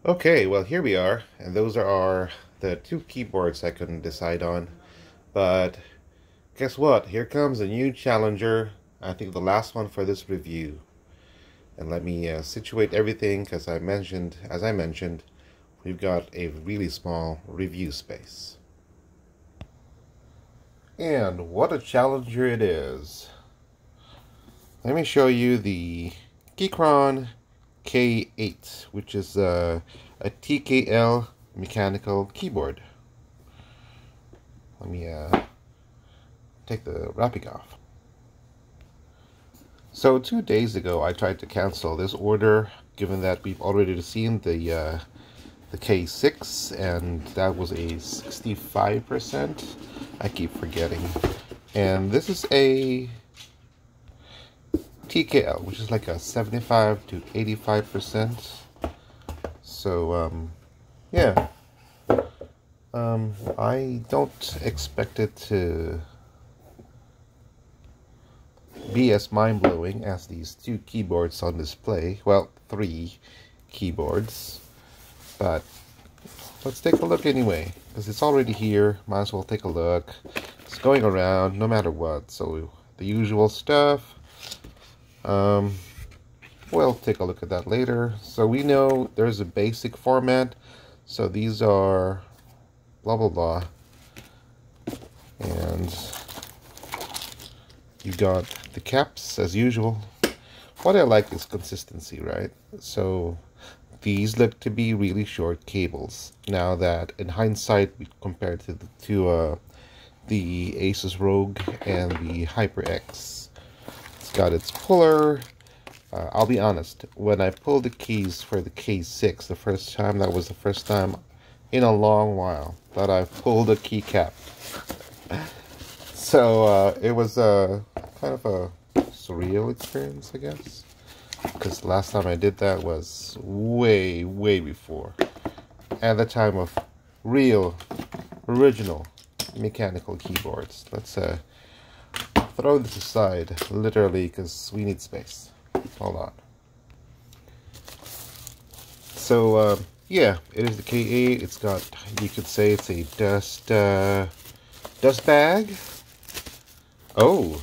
Okay, well here we are, and those are the two keyboards I couldn't decide on. But guess what? Here comes a new challenger. I think the last one for this review. And let me situate everything because as I mentioned, we've got a really small review space. And what a challenger it is. Let me show you the Keychron K8, which is a Tkl mechanical keyboard. Let me take the wrapping off. So 2 days ago I tried to cancel this order, given that we've already seen the K6, and that was a 65%. I keep forgetting. And this is a Tkl, which is like a 75 to 85%. So yeah. I don't expect it to be as mind-blowing as these two keyboards on display. Well, three keyboards. But let's take a look anyway, because it's already here. Might as well take a look. It's going around no matter what. So the usual stuff. We'll take a look at that later. So we know there's a basic format. So these are blah blah blah. And you got the caps as usual. What I like is consistency, right? So these look to be really short cables. Now that in hindsight, compared to the Asus ROG and the HyperX, it's got its puller. I'll be honest, when I pulled the keys for the K6 the first time, that was the first time in a long while that I've pulled a keycap. So it was kind of a surreal experience, I guess, because last time I did that was way before, at the time of real, original mechanical keyboards. Let's throw this aside, literally, because we need space. Hold on. So yeah, it is the K8. It's got, you could say it's a dust bag. Oh,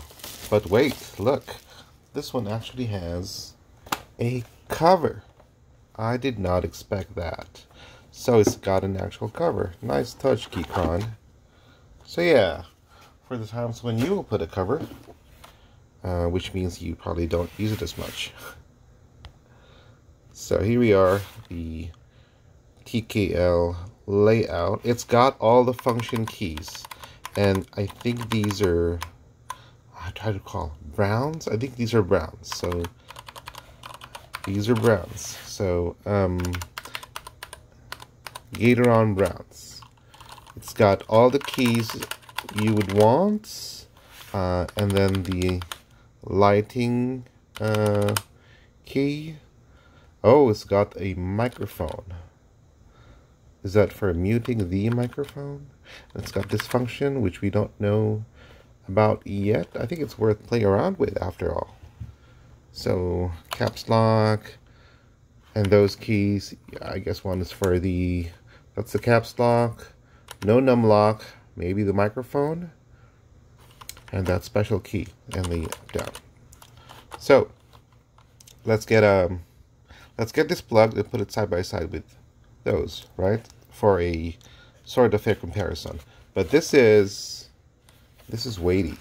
but wait, look. This one actually has a cover. I did not expect that. So it's got an actual cover. Nice touch, Keychron. So yeah, for the times when you will put a cover, which means you probably don't use it as much. So here we are, the Tkl Layout. It's got all the function keys, and I think these are, I try to call browns. I think these are browns. So these are browns. So Keychron browns. It's got all the keys you would want, and then the lighting key. Oh, it's got a microphone. Is that for muting the microphone? It's got this function, which we don't know about yet. I think it's worth playing around with after all. So caps lock, and those keys, I guess one is for the, that's the caps lock, no num lock, maybe the microphone, and that special key and the down. So let's get this plugged and put it side by side with those, right, for a sort of fair comparison. But this is weighty.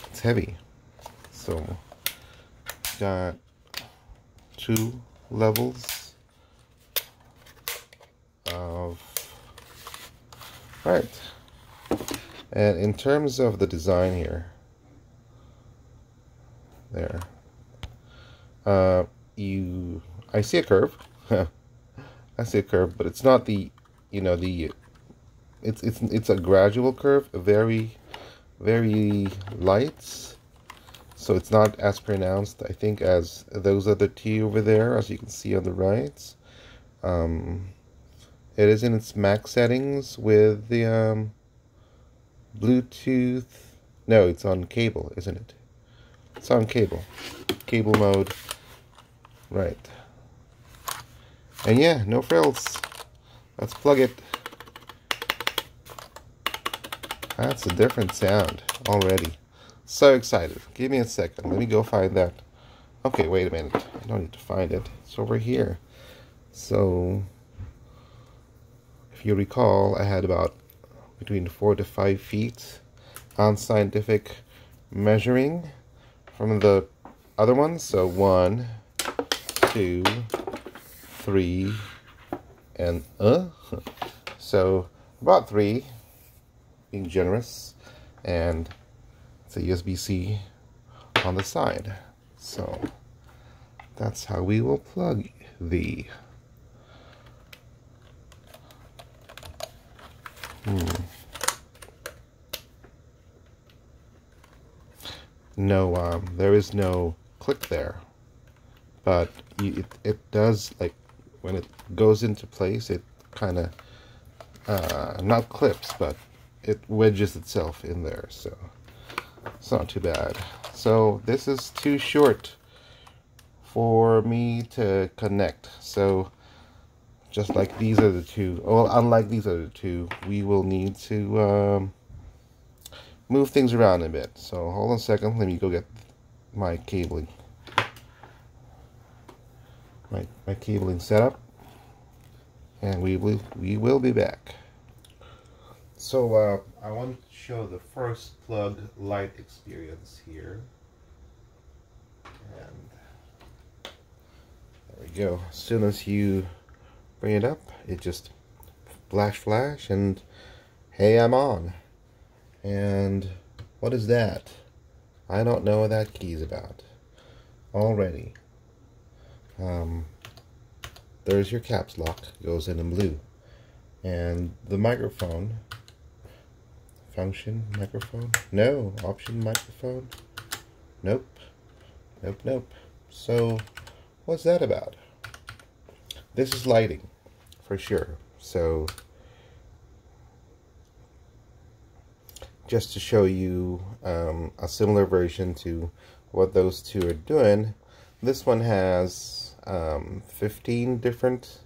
It's heavy. So got 2 levels of, right. And in terms of the design here, there, I see a curve. I see a curve, but it's not the, it's a gradual curve, a very light. So it's not as pronounced, I think, as those other two over there, as you can see on the right. It is in its max settings with the Bluetooth. No, it's on cable, isn't it? It's on cable. Cable mode. Right. And yeah, no frills. Let's plug it. That's a different sound already. So excited. Give me a second. Let me go find that. Okay, wait a minute. I don't need to find it. It's over here. So, if you recall, I had about between 4 to 5 feet on scientific measuring from the other ones. So 1, 2, 3, and so about 3, being generous, and it's a USB-C on the side. So that's how we will plug the no, there is no click there, but it does, like, when it goes into place, it kind of not clips, but it wedges itself in there, so it's not too bad. So this is too short for me to connect, so just like these are the two, well, unlike these are the two, we will need to move things around a bit. So hold on a second, let me go get my cabling, my cabling setup, and we will be back. So I want to show the first plug light experience here, and there we go. As soon as you bring it up, it just flash, and hey, I'm on. And what is that? I don't know what that key is about already. There's your caps lock, goes in blue, and the microphone function microphone, no option microphone, nope. So what's that about? This is lighting for sure. So just to show you a similar version to what those two are doing, this one has 15 different,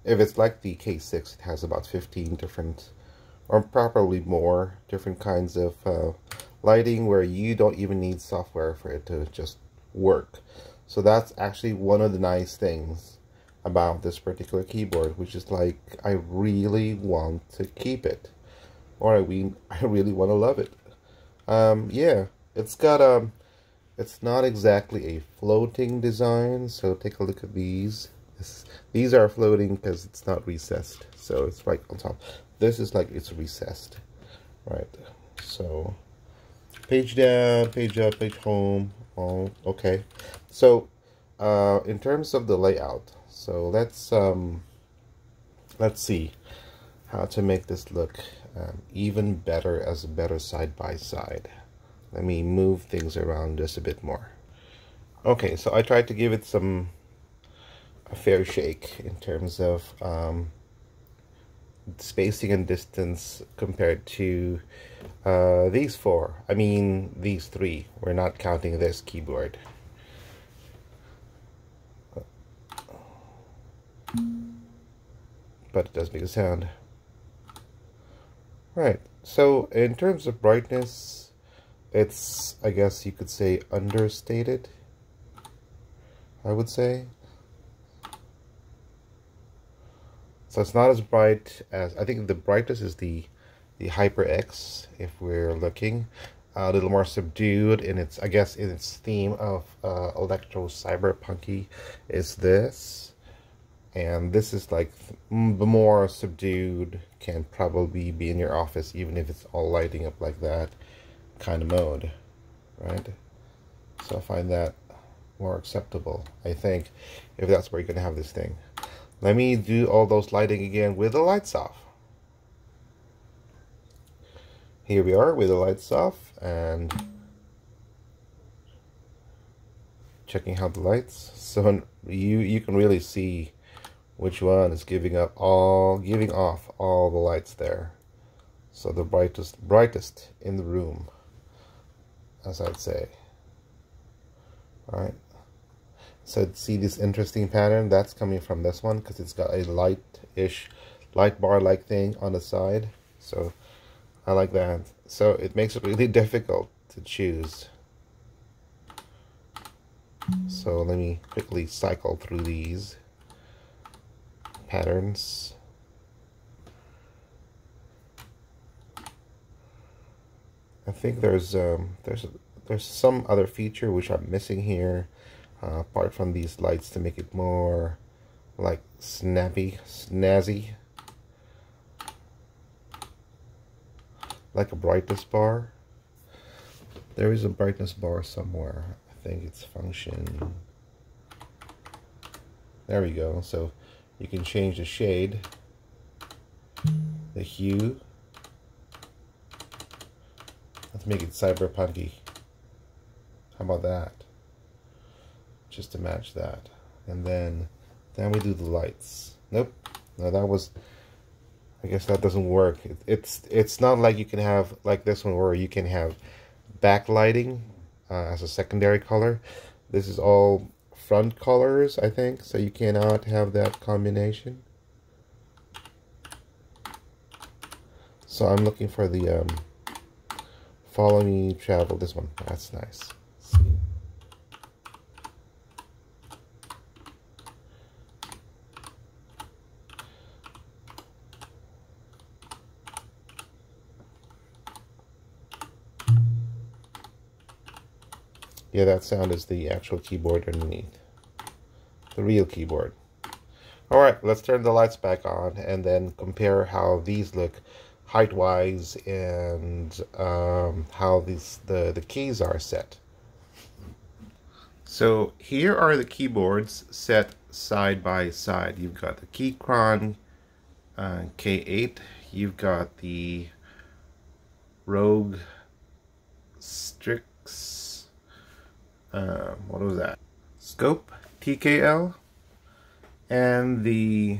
if it's like the K6, it has about 15 different, or probably more different kinds of lighting, where you don't even need software for it to just work. So that's actually one of the nice things about this particular keyboard, which is like, I really want to keep it, or I really want to love it. Yeah, it's got it's not exactly a floating design, so take a look at these. These are floating because it's not recessed, so it's right on top. This is like it's recessed, right? So page down, page up, page home. Oh, okay. So in terms of the layout, so let's see how to make this look even better, as a better side by side. Let me move things around just a bit more. Okay, so I tried to give it a fair shake in terms of spacing and distance compared to these four. I mean, these three. We're not counting this keyboard. But it does make a sound. Right, so in terms of brightness, it's, I guess you could say, understated, I would say. So it's not as bright as, I think the brightest is the HyperX, if we're looking. A little more subdued in its, I guess, in its theme of electro cyberpunky is this. And this is like the more subdued, can probably be in your office, even if it's all lighting up like that kind of mode, right? So I find that more acceptable, I think, if that's where you're going to have this thing. Let me do all those lighting again with the lights off. Here we are with the lights off, and checking out the lights. So you can really see which one is giving off all the lights there. So the brightest in the room, as I'd say. All right. So see this interesting pattern? That's coming from this one because it's got a light bar-like thing on the side. So I like that. So it makes it really difficult to choose. So let me quickly cycle through these patterns. I think there's some other feature which I'm missing here, apart from these lights to make it more like snazzy, like a brightness bar. There is a brightness bar somewhere. I think it's function. There we go. So you can change the shade, the hue. Let's make it cyberpunky. How about that? Just to match that. And then we do the lights. Nope. No, that was, I guess that doesn't work. It's not like you can have like this one where you can have backlighting as a secondary color. This is all front colors, I think, so you cannot have that combination. So I'm looking for the Follow Me Travel, this one. That's nice. See. Yeah, that sound is the actual keyboard underneath. The real keyboard. Alright, let's turn the lights back on and then compare how these look height-wise and how the keys are set. So here are the keyboards set side by side. You've got the Keychron K8. You've got the ROG Strix. What was that? Scope Tkl, and the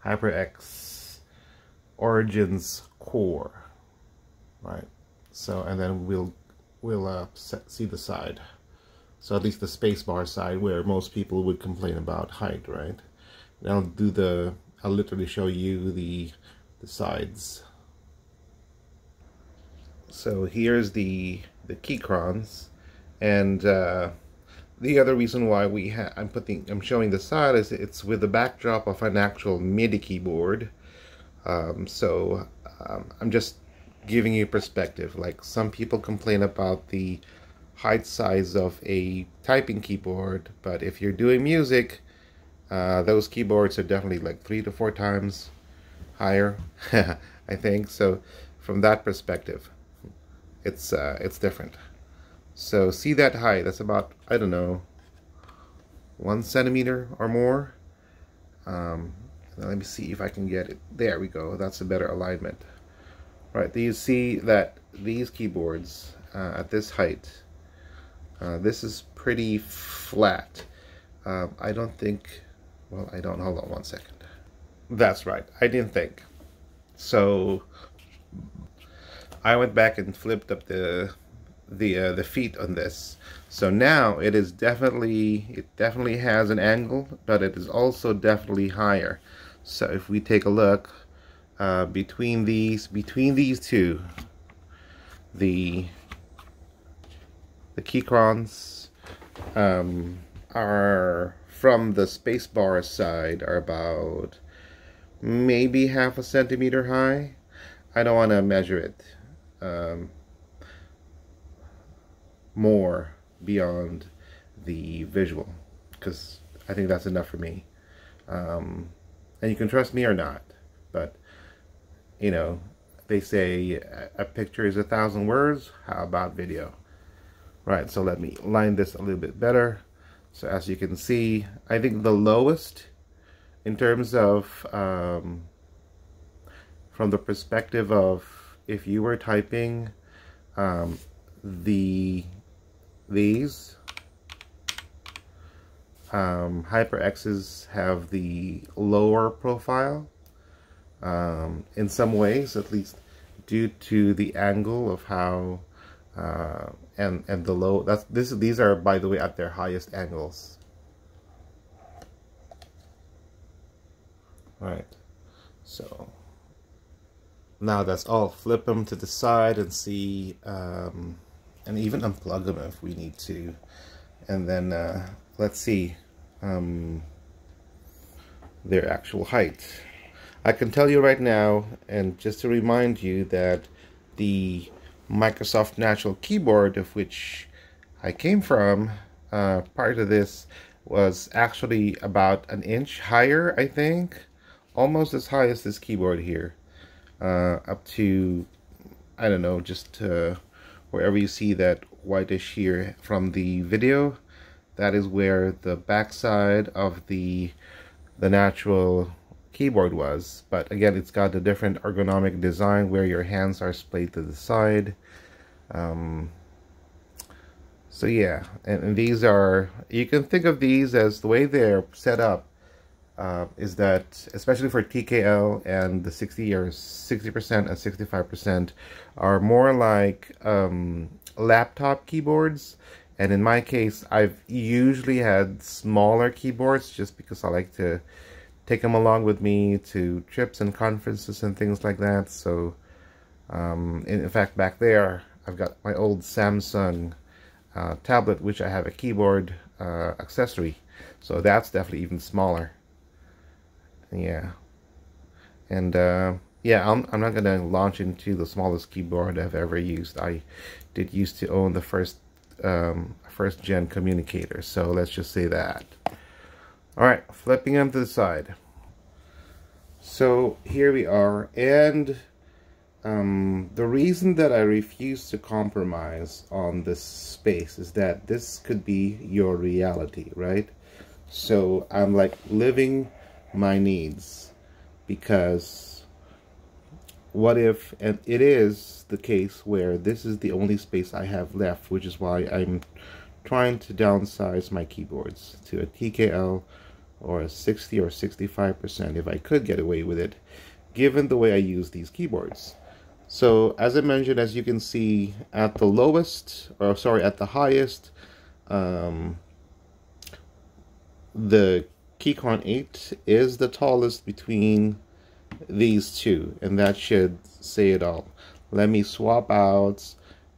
HyperX Origins Core, right? So, and then we'll see the side. So at least the spacebar side, where most people would complain about height, right? And I'll literally show you the sides. So here's the Keychrons, and the other reason why I'm showing the side is it's with the backdrop of an actual MIDI keyboard. I'm just giving you perspective. Like, some people complain about the height size of a typing keyboard, but if you're doing music, those keyboards are definitely like 3 to 4 times higher. I think so. From that perspective, it's different. So see that height? That's about, I don't know, 1 centimeter or more. Let me see if I can get it. There we go. That's a better alignment. Right, do you see that these keyboards at this height, this is pretty flat. I don't think, well, I don't, hold on 1 second. That's right, I didn't think. So I went back and flipped up the feet on this. So now it definitely has an angle, but it is also definitely higher. So if we take a look between these two, the Keychrons are, from the spacebar side, are about maybe 1/2 centimeter high. I don't want to measure it more beyond the visual, because I think that's enough for me. And you can trust me or not, but you know, they say a picture is 1,000 words. How about video? Right, so let me line this a little bit better. So as you can see, I think the lowest in terms of from the perspective of if you were typing these HyperX's have the lower profile in some ways, at least due to the angle of how and the low. These are, by the way, at their highest angles. All right, so now that's all. Flip them to the side and see, and even unplug them if we need to. And then let's see their actual height. I can tell you right now, and just to remind you, that the Microsoft Natural keyboard, of which I came from prior to this, was actually about an inch higher, I think, almost as high as this keyboard here, up to, I don't know, just wherever you see that whitish here from the video. That is where the backside of the natural keyboard was. But again, it's got a different ergonomic design where your hands are splayed to the side. So yeah, and these are, you can think of these as, the way they're set up is that, especially for TKL and the 60% and 65%, are more like laptop keyboards. And in my case, I've usually had smaller keyboards just because I like to take them along with me to trips and conferences and things like that. So in fact, back there I've got my old Samsung tablet, which I have a keyboard accessory, so that's definitely even smaller. Yeah, and yeah, I'm not gonna launch into the smallest keyboard I've ever used. I did used to own the first gen communicator, so let's just say that. All right, flipping them to the side. So here we are, and the reason that I refuse to compromise on this space is that this could be your reality, right? So I'm like living my needs, because what if, and it is the case where this is the only space I have left, which is why I'm trying to downsize my keyboards to a TKL or a 60 or 65% if I could get away with it, given the way I use these keyboards. So as I mentioned, as you can see, at the lowest, or sorry, at the highest, the Keychron 8 is the tallest between these two, and that should say it all. Let me swap out,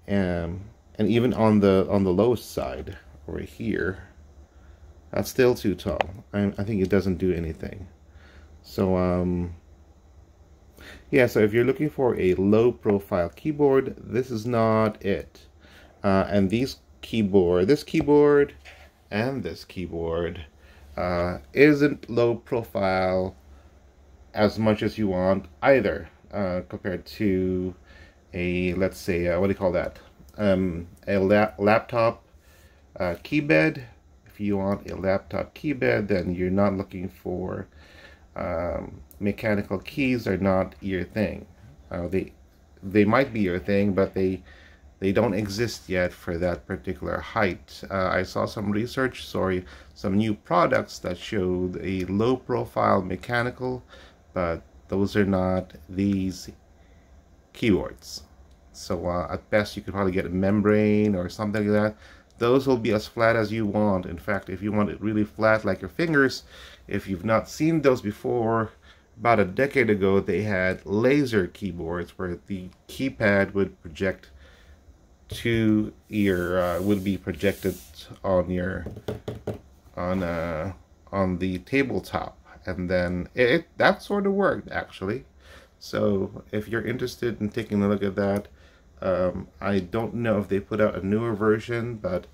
and even on the lowest side over here, that's still too tall. I think it doesn't do anything. So yeah, so if you're looking for a low profile keyboard, this is not it. And this keyboard and this keyboard isn't low profile as much as you want either, compared to a, let's say, what do you call that? A laptop key bed. If you want a laptop key bed, then you're not looking for mechanical keys, are not your thing. They might be your thing, but they don't exist yet for that particular height. I saw some research, some new products that showed a low profile mechanical, but those are not these keyboards. So at best you could probably get a membrane or something like that. Those will be as flat as you want. In fact, if you want it really flat like your fingers, if you've not seen those before, about a decade ago they had laser keyboards where the keypad would project to your would be projected on your on the tabletop, and then that sort of worked actually. So if you're interested in taking a look at that, I don't know if they put out a newer version, but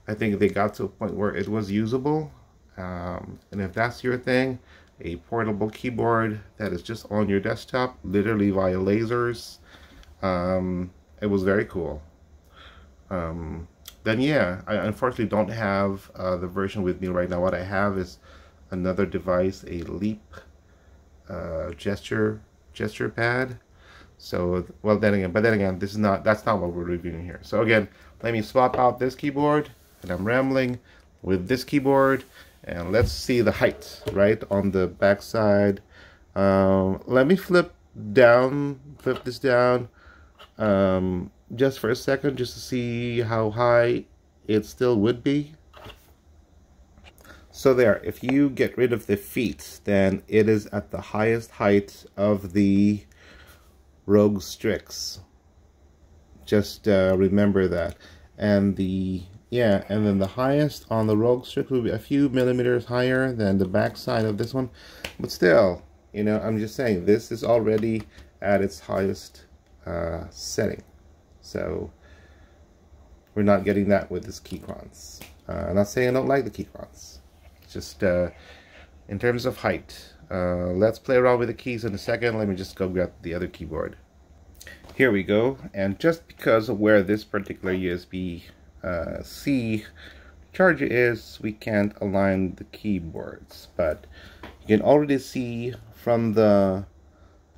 I think they got to a point where it was usable. And if that's your thing, a portable keyboard that is just on your desktop, literally via lasers, it was very cool. Then yeah, I unfortunately don't have the version with me right now. What I have is another device, a Leap gesture pad. So, well, then again, that's not what we're reviewing here. So again, let me swap out this keyboard, and I'm rambling, with this keyboard, and let's see the height right on the back side. Let me flip this down just for a second, just to see how high it still would be. So there, if you get rid of the feet, then it is at the highest height of the ROG Strix. Just remember that. And and then the highest on the ROG Strix will be a few millimeters higher than the back side of this one. But still, you know, I'm just saying, this is already at its highest setting. So we're not getting that with this Keychrons. I'm not saying I don't like the Keychrons. Just in terms of height. Let's play around with the keys in a second. Let me just go grab the other keyboard. Here we go. And just because of where this particular USB-C charger is, we can't align the keyboards. But you can already see from the,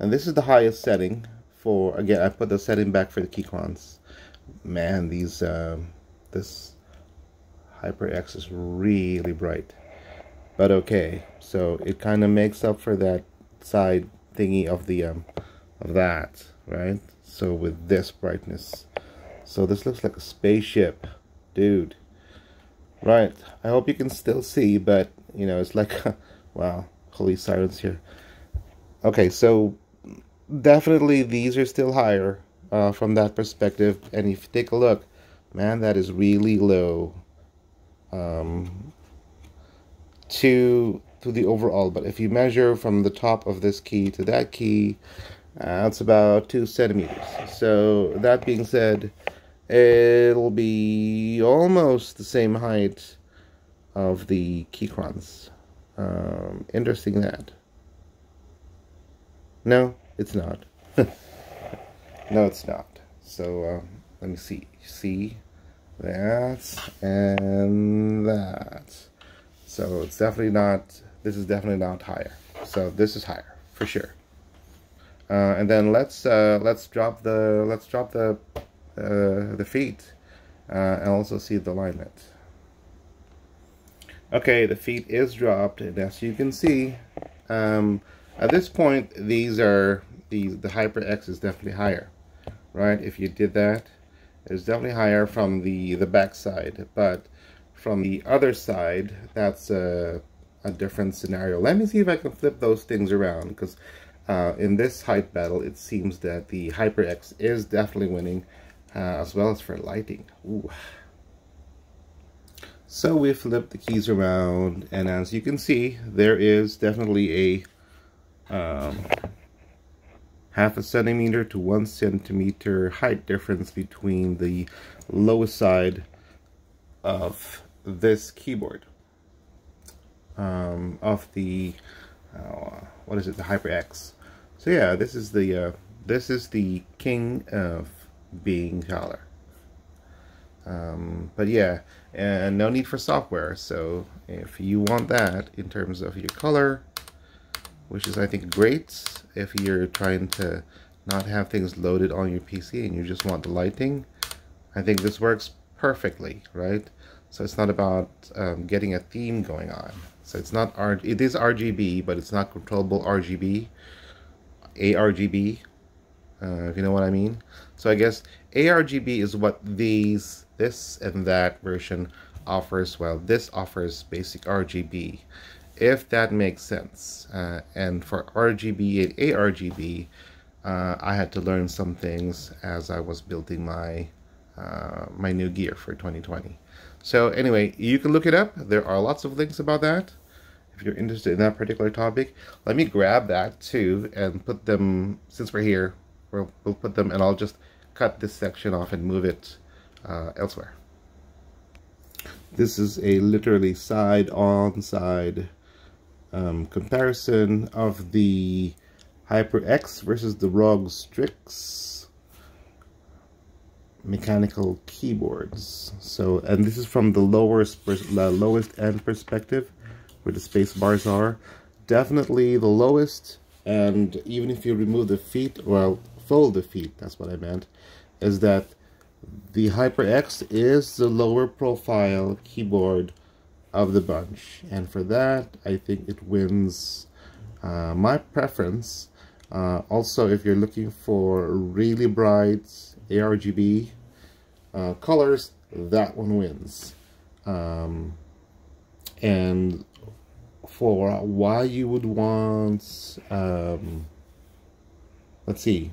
and this is the highest setting for, again, I put the setting back for the Keychrons. Man, these this HyperX is really bright. But okay, so it kind of makes up for that side thingy of the of that, right? So with this brightness, so this looks like a spaceship, dude. Right? I hope you can still see, but you know, it's like wow, holy silence here. Okay, so definitely these are still higher from that perspective, and if you take a look, man, that is really low. To the overall, but if you measure from the top of this key to that key, it's about 2 centimeters. So that being said, it'll be almost the same height of the Keychrons. Interesting that. No, it's not. No, it's not. So let me see that and that. So it's definitely not, this is definitely not higher. So this is higher for sure. And then let's drop the feet and also see the alignment. Okay, the feet is dropped, and as you can see, at this point these are the HyperX is definitely higher, right? If you did that, it's definitely higher from the back side, but from the other side, that's a different scenario. Let me see if I can flip those things around, because in this height battle, it seems that the HyperX is definitely winning, as well as for lighting. Ooh. So we flip the keys around, and as you can see, there is definitely a half a centimeter to 1 centimeter height difference between the lowest side of this keyboard of the what is it, the HyperX. So yeah, this is the king of being taller. But yeah, and no need for software. So if you want that in terms of your color, which is I think great if you're trying to not have things loaded on your PC and you just want the lighting, I think this works perfectly, right? So it's not about getting a theme going on. So it's not it is RGB, but it's not controllable RGB, ARGB, if you know what I mean. So I guess ARGB is what this and that version offers. Well, this offers basic RGB, if that makes sense. And for RGB and ARGB, I had to learn some things as I was building my my new gear for 2020. So anyway, you can look it up. There are lots of links about that if you're interested in that particular topic. Let me grab that too and put them, since we're here, we'll put them, and I'll just cut this section off and move it elsewhere. This is a literally side-on-side comparison of the HyperX versus the ROG Strix mechanical keyboards. So, and this is from the lowest end perspective, where the space bars are. Definitely the lowest, and even if you remove the feet, well, fold the feet, that's what I meant, is that the HyperX is the lower profile keyboard of the bunch, and for that I think it wins my preference. Also, if you're looking for really bright ARGB colors, that one wins. And for why you would want, let's see,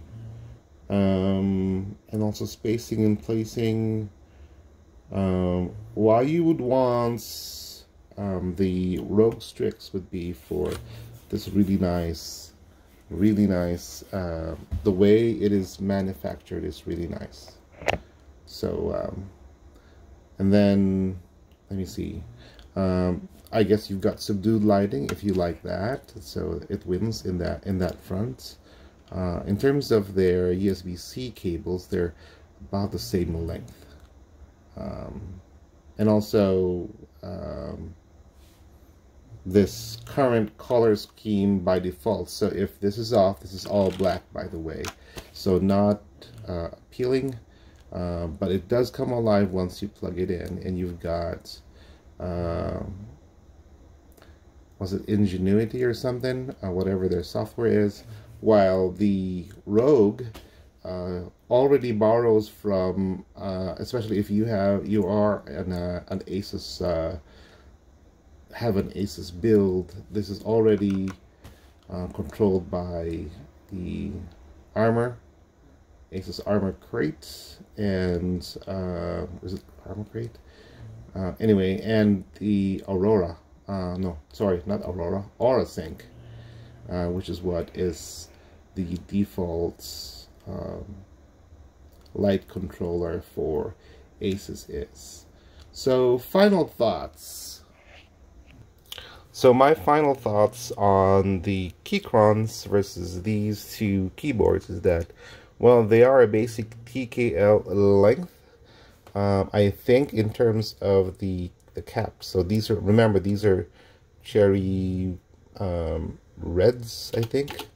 and also spacing and placing, why you would want the ROG Strix would be for this really nice, the way it is manufactured is really nice. So and then let me see, I guess you've got subdued lighting if you like that, so it wins in that front. In terms of their USB-C cables, they're about the same length, and also this current color scheme by default, so if this is off, this is all black, by the way, so not appealing, but it does come alive once you plug it in. And you've got was it Ingenuity or something, whatever their software is, while the ROG already borrows from, especially if you are an Asus, have an Asus build, this is already controlled by the Asus Armor Crate, and is it Armor Crate? Anyway, and the Aurora, no, sorry, not Aurora, AuraSync, which is what is the default light controller for Asus is. So final thoughts. So my final thoughts on the Keychrons versus these two keyboards is that, well, they are a basic Tkl length. I think in terms of the caps, so these are, remember, these are cherry reds, I think.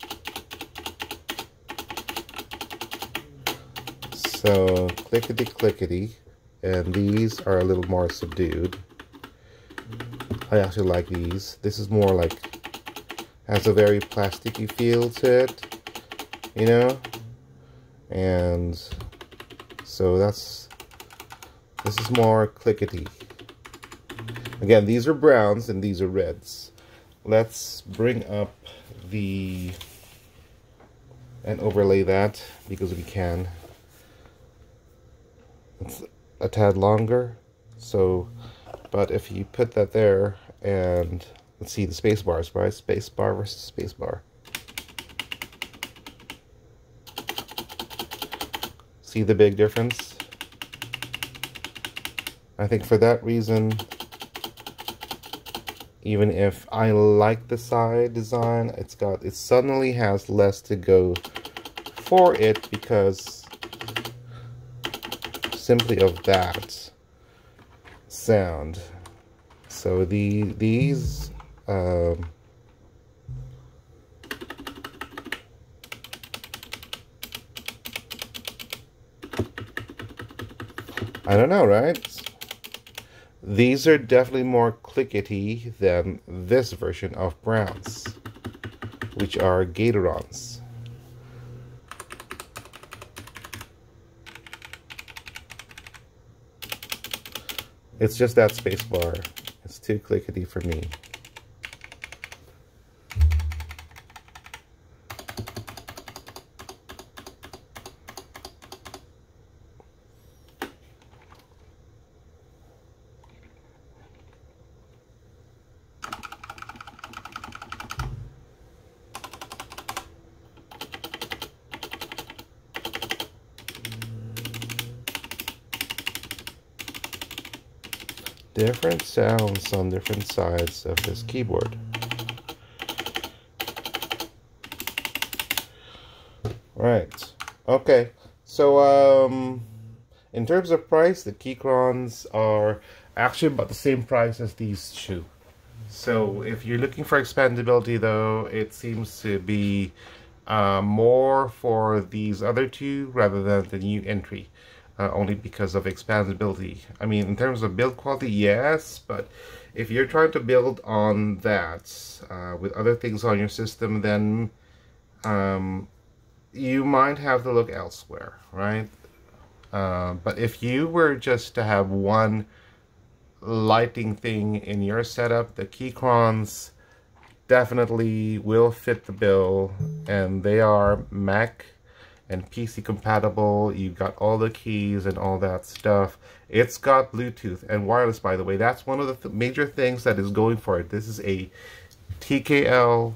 So clickety clickety, and these are a little more subdued. I actually like these. This is more like, has a very plasticky feel to it, you know? And so this is more clickety. Again, these are browns and these are reds. Let's bring up and overlay that because we can. It's a tad longer, so, but if you put that there, and let's see the space bars, right? Space bar versus space bar. See the big difference? I think for that reason, even if I like the side design, it suddenly has less to go for it because simply of that sound. So these I don't know, right? These are definitely more clickety than this version of browns, which are Gatorons. It's just that space bar. It's too clickety for me. Different sounds on different sides of this keyboard. Right. Okay. So in terms of price, the Keychrons are actually about the same price as these two. So if you're looking for expandability, though, it seems to be more for these other two rather than the new entry. Only because of expandability. I mean, in terms of build quality, yes, but if you're trying to build on that with other things on your system, then you might have to look elsewhere, right? But if you were just to have one lighting thing in your setup, the Keychrons definitely will fit the bill, and they are Mac and PC compatible. You've got all the keys and all that stuff. It's got Bluetooth and wireless, by the way. That's one of the major things that is going for it. This is a Tkl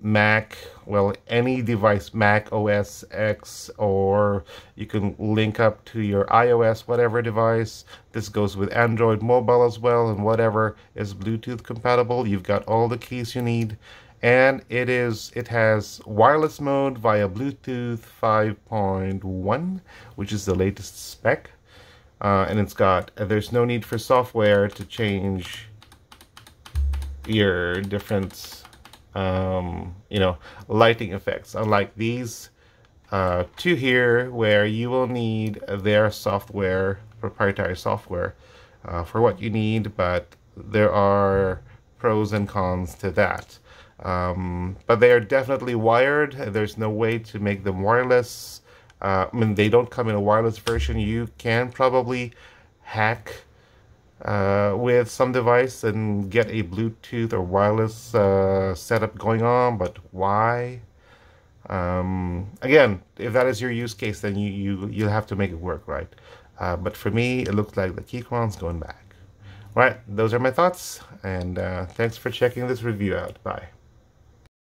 Mac, well, any device, Mac OS X, or you can link up to your iOS, whatever device. This goes with Android mobile as well, and whatever is Bluetooth compatible. You've got all the keys you need, and it has wireless mode via Bluetooth 5.1, which is the latest spec, and there's no need for software to change your different lighting effects, unlike these two here, where you will need their software, proprietary software, for what you need, but there are pros and cons to that. But they are definitely wired. There's no way to make them wireless. I mean, they don't come in a wireless version. You can probably hack with some device and get a Bluetooth or wireless setup going on, but why? Again, if that is your use case, then you'll have to make it work, right? But for me, it looks like the Keychron's going back. All right, those are my thoughts, and thanks for checking this review out. Bye.